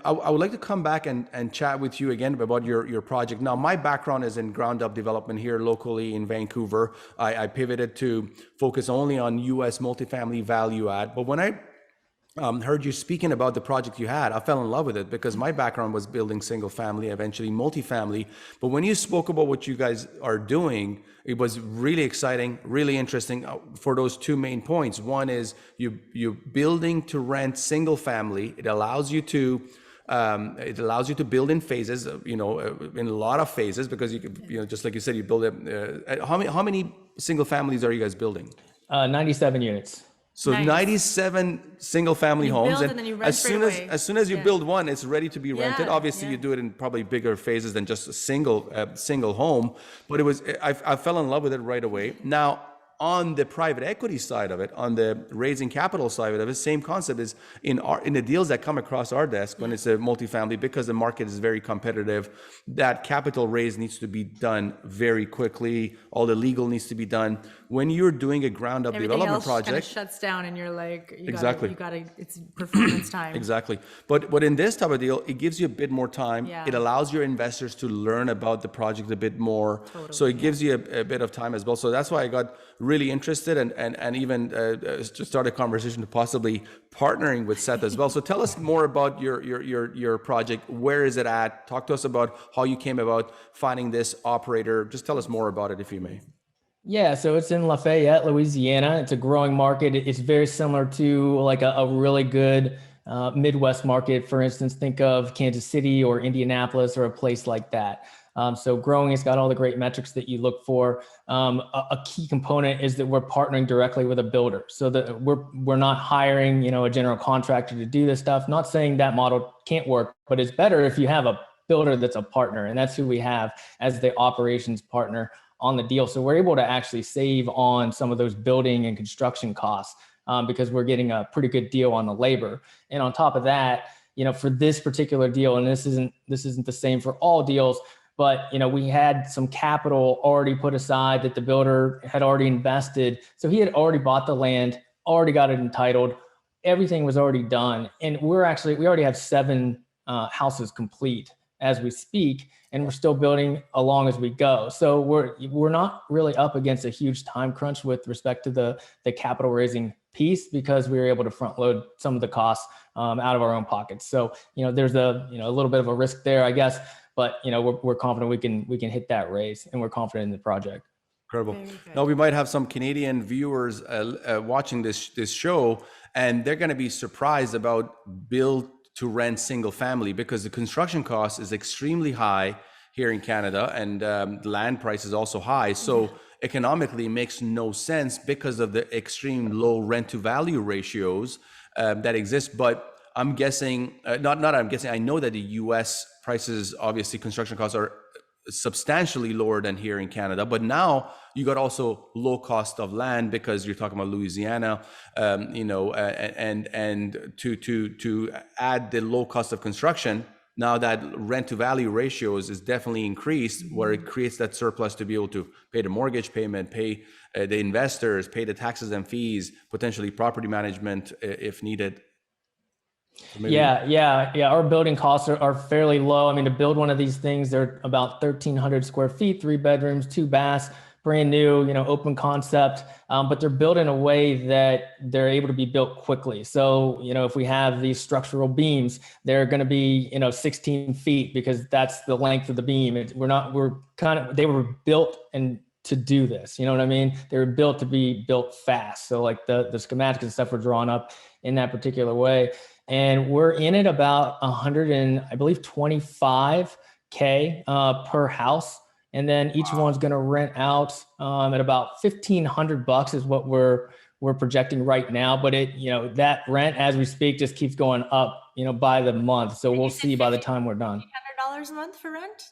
I would like to come back and chat with you again about your project. Now, my background is in ground up development here locally in Vancouver. I pivoted to focus only on US multifamily value add. But when I heard you speaking about the project you had, I fell in love with it because my background was building single family, eventually multifamily. But when you spoke about what you guys are doing, it was really exciting, really interesting for those two main points. One is you building to rent single family. It allows you to build in phases, in a lot of phases, because just like you said, you build it. How many single families are you guys building? 97 units. So nice. 97 single family homes, and as soon as you build one, it's ready to be rented. Obviously, you do it in probably bigger phases than just a single home. But I fell in love with it right away. Now, on the private equity side of it, on the raising capital side of it, same concept is in the deals that come across our desk when it's a multifamily, because the market is very competitive, that capital raise needs to be done very quickly. All the legal needs to be done. When you're doing a ground up development project, kind of shuts down and you're like, exactly. It's performance time. Exactly. But in this type of deal, it gives you a bit more time. Yeah. It allows your investors to learn about the project a bit more. Totally, so it gives you a bit of time as well. So that's why I got really interested and even to start a conversation to possibly partnering with Seth as well. So tell us more about your project. Where is it at? Talk to us about how you came about finding this operator. Just tell us more about it, if you may. Yeah, so it's in Lafayette, Louisiana. It's a growing market. It's very similar to like a really good Midwest market. For instance, think of Kansas City or Indianapolis or a place like that. So growing, it's got all the great metrics that you look for. A key component is that we're partnering directly with a builder, so that we're not hiring, a general contractor to do this stuff. Not saying that model can't work, but it's better if you have a builder that's a partner, and that's who we have as the operations partner on the deal. So we're able to actually save on some of those building and construction costs because we're getting a pretty good deal on the labor. And on top of that, for this particular deal, and this isn't the same for all deals, but we had some capital already put aside that the builder had already invested. So he had already bought the land, already got it entitled. Everything was already done. And we already have 7 houses complete as we speak, and we're still building along as we go. So we're not really up against a huge time crunch with respect to the capital raising piece, because we were able to front load some of the costs out of our own pockets. So there's a little bit of a risk there, I guess, but we're confident we can hit that raise, and we're confident in the project. Incredible. Now we might have some Canadian viewers watching this show, and they're going to be surprised about build to rent single family, because the construction cost is extremely high here in Canada, and the land price is also high. So economically it makes no sense because of the extreme low rent to value ratios that exist. But I'm guessing, I know that the US prices, obviously construction costs are substantially lower than here in Canada, but now you got also low cost of land because you're talking about Louisiana, and to add the low cost of construction, now that rent to value ratios is definitely increased, where it creates that surplus to be able to pay the mortgage payment, pay the investors, pay the taxes and fees, potentially property management if needed. Yeah. Our building costs are fairly low. I mean, to build one of these things, they're about 1,300 square feet, 3 bedrooms, 2 baths, brand new, open concept. But they're built in a way that they're able to be built quickly. So, if we have these structural beams, they're going to be, 16 feet because that's the length of the beam. They were built to do this. You know what I mean? They were built to be built fast. So like the schematics and stuff were drawn up in that particular way. And we're in at about 125K per house. And then each one's going to rent out at about $1,500 is what we're projecting right now. But that rent as we speak just keeps going up, by the month. So we'll see by the time we're done. $1,500 a month for rent?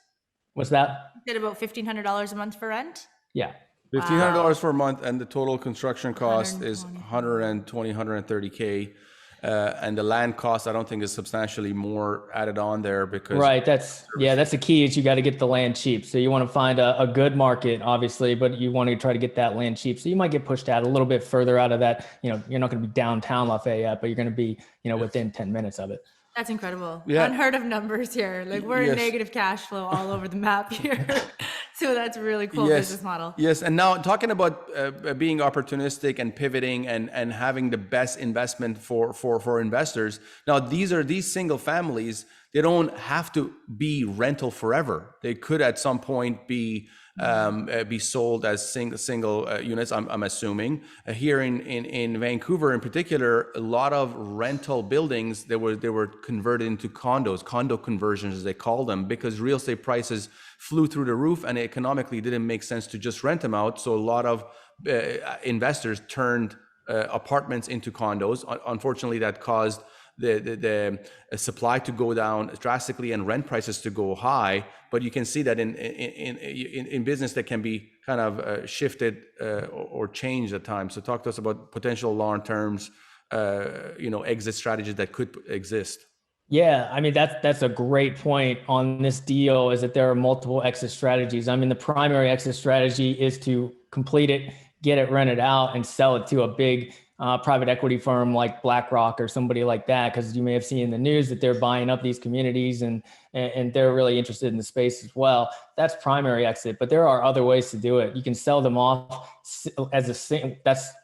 What's that? You said about $1,500 a month for rent? Yeah. $1,500 for a month, and the total construction cost is 120, 130K. And the land cost, I don't think, is substantially more added on there because that's the key is you got to get the land cheap. So you want to find a good market, obviously, but you want to try to get that land cheap. So you might get pushed out a little bit further out of that. You're not going to be downtown Lafayette, but you're going to be, within 10 minutes of it. That's incredible. Yeah. Unheard of numbers here. Like we're in Yes. negative cash flow all over the map here. So that's a really cool business model. Yes, and now talking about being opportunistic and pivoting and having the best investment for investors. Now these single families, they don't have to be rental forever. They could at some point be sold as single units. I'm assuming here in Vancouver in particular, a lot of rental buildings they were converted into condo conversions as they call them, because real estate prices flew through the roof and economically didn't make sense to just rent them out. So a lot of investors turned apartments into condos. Unfortunately, that caused the supply to go down drastically and rent prices to go high. But you can see that in business that can be kind of shifted or changed at times. So talk to us about potential long-term exit strategies that could exist. Yeah, I mean, that's a great point on this deal, is that there are multiple exit strategies. I mean, the primary exit strategy is to complete it, get it rented out, and sell it to a big private equity firm like BlackRock or somebody like that, because you may have seen in the news that they're buying up these communities and they're really interested in the space as well. That's primary exit, but there are other ways to do it. You can sell them off as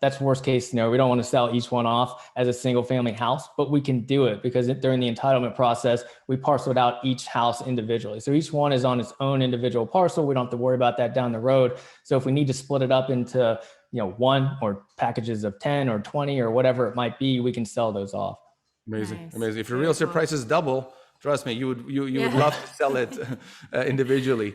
that's worst case scenario. We don't want to sell each one off as a single family house, but we can do it because during the entitlement process, we parceled out each house individually. So each one is on its own individual parcel. We don't have to worry about that down the road. So if we need to split it up into one or packages of 10 or 20 or whatever it might be, we can sell those off. Amazing. Nice. Amazing. If your real estate prices double, trust me, you would love to sell it individually.